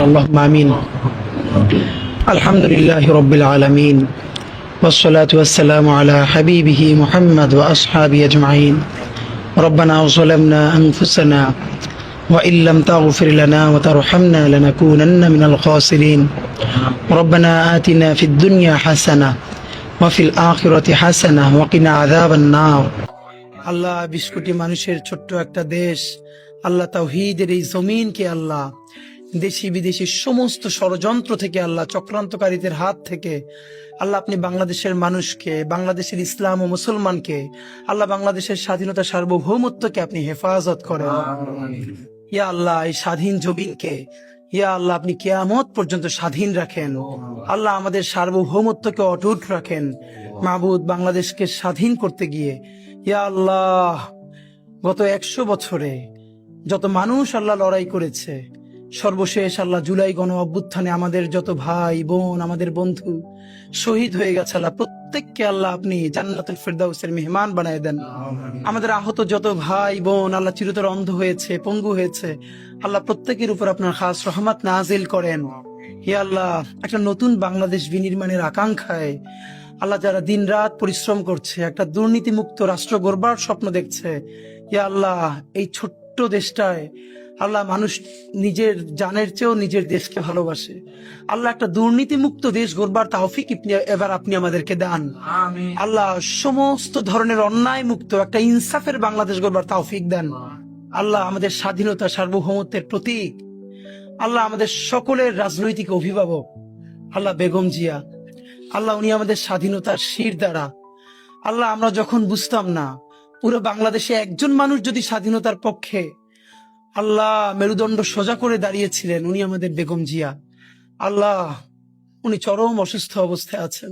اللهم آمين. الحمد لله رب العالمين والصلاة والسلام على حبيبه محمد وأصحابه أجمعين. ربنا ظلمنا أنفسنا وإن لم تغفر لنا وترحمنا لنكونن من الخاسرين. ربنا آتنا في الدنيا حسنة وفي الآخرة حسنة وقنا عذاب النار. আল্লাহ ২০ কোটি মানুষের ছোট্ট একটা দেশ, আল্লাহ তাওহীদের এই জমিনকে আল্লাহ দেশি বিদেশি সমস্ত ষড়যন্ত্র থেকে, আল্লাহ চক্রান্তকারীদের হাত থেকে আল্লাহ আপনি বাংলাদেশের মানুষকে, বাংলাদেশের ইসলাম ও মুসলমানকে, আল্লাহ বাংলাদেশের স্বাধীনতা সার্বভৌমত্বকে আপনি হেফাজত করেন। ইয়া আল্লাহ এই স্বাধীন জমিনকে ইয়া আল্লাহ আপনি কিয়ামত পর্যন্ত স্বাধীন রাখেন। আল্লাহ আমাদের সার্বভৌমত্বকে অটুট রাখেন। মাবুদ, বাংলাদেশকে স্বাধীন করতে গিয়ে ইয়া আল্লাহ গত ১০০ বছরে যত মানুষ আল্লাহ লড়াই করেছে, সর্বশেষ আল্লাহ জুলাই গণ অভ্যুত্থানে আমাদের যত ভাই বোন, আমাদের বন্ধু শহীদ হয়ে গেছে, আল্লাহ প্রত্যেককে আল্লাহ আপনি জান্নাতুল ফেরদাউসের মেহমান বানায় দেন। আমাদের আহত যত ভাই বোন আল্লাহ চিরতর অন্ধ হয়েছে, পঙ্গু হয়েছে, আল্লাহ প্রত্যেকের উপর আপনার খাস রহমত নাজিল করেন। হে আল্লাহ, একটা নতুন বাংলাদেশ বিনির্মাণের আকাঙ্ক্ষায় আল্লাহ যারা দিন রাত পরিশ্রম করছে, একটা দুর্নীতিমুক্ত রাষ্ট্র গড়বার স্বপ্ন দেখছে, হে আল্লাহ এই ছোট্ট দেশটায় আল্লাহ মানুষ নিজের জানের চেয়েও নিজের দেশকে ভালোবাসে। আল্লাহ একটা দুর্নীতিমুক্ত দেশ গড়বার তৌফিক এবার আপনি আমাদেরকে দান। আল্লাহ সমস্ত ধরনের অন্যায় মুক্ত একটা ইনসাফের বাংলাদেশ গড়বার তৌফিক দেন। আল্লাহ আমাদের স্বাধীনতা সার্বভৌমত্বের প্রতীক, আল্লাহ আমাদের সকলের রাজনৈতিক অভিভাবক আল্লাহ বেগম জিয়া, আল্লাহ উনি আমাদের স্বাধীনতার শির দ্বারা। আল্লাহ আমরা যখন বুঝতাম না, পুরো বাংলাদেশে একজন মানুষ যদি স্বাধীনতার পক্ষে আল্লাহ মেরুদণ্ড সোজা করে দাঁড়িয়েছিলেন, উনি আমাদের বেগম জিয়া। আল্লাহ উনি চরম অসুস্থ অবস্থায় আছেন।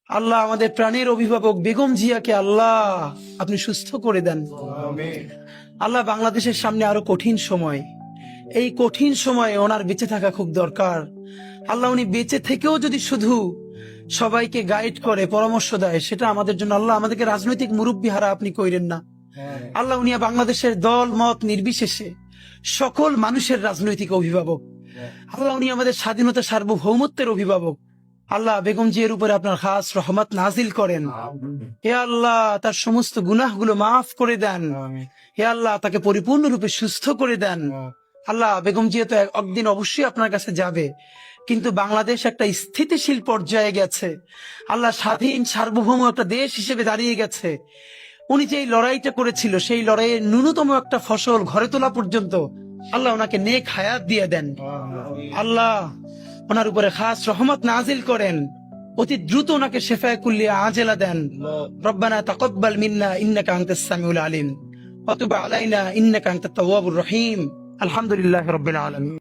আল্লাহ আমাদের প্রাণের অভিভাবক বেগম জিয়াকে আল্লাহ আপনি সুস্থ করে দেন। আল্লাহ বাংলাদেশের সামনে আরো কঠিন সময়, এই কঠিন সময়ে ওনার বেঁচে থাকা খুব দরকার। আল্লাহ উনি বেঁচে থেকেও যদি শুধু সবাইকে গাইড করে, পরামর্শ দেয়, সেটা আমাদের জন্য আল্লাহ আমাদেরকে রাজনৈতিক মুরব্বী হারা আপনি কইরেন না। আল্লাহ উনি বাংলাদেশের দল মত নির্বিশেষে সকল মানুষের রাজনৈতিক অভিভাবক। আল্লাহ উনি আমাদের স্বাধীনতা সার্বভৌমত্বের অভিভাবক। আল্লাহ বেগম জিয়ার উপরে আপনার খাস রহমত নাজিল করেন। হে আল্লাহ তার সমস্ত গুনাহগুলো মাফ করে দেন। হে আল্লাহ তাকে পরিপূর্ণরূপে সুস্থ করে দেন। আল্লাহ বেগম জিয়া তো একদিন অবশ্যই আপনার কাছে যাবে, কিন্তু বাংলাদেশ একটা স্থিতিশীল পর্যায়ে গেছে। আল্লাহ স্বাধীন সার্বভৌম একটা দেশ হিসেবে দাঁড়িয়ে গেছে। উনি যে লড়াইটা করেছিল, সেই লড়াইয়ের ন্যূনতম একটা ফসল ঘরে তোলা পর্যন্ত আল্লাহ ওনাকে নেক হায়াত দিয়ে দেন। আল্লাহ ওনার উপরে খাস রহমত নাজিল করেন। অতি দ্রুত ওনাকে শেফায়ে কুল্লিয়া আজেলা দেন। রব্বানা তাকাব্বাল মিন্না ইন্নাকা আনতাস সামিউল আলিম ওয়া তুব আলাইনা ইন্নাকা আনতাত তাওয়াবুর রহিম। আলহামদুলিল্লাহি রাব্বিল আলামিন।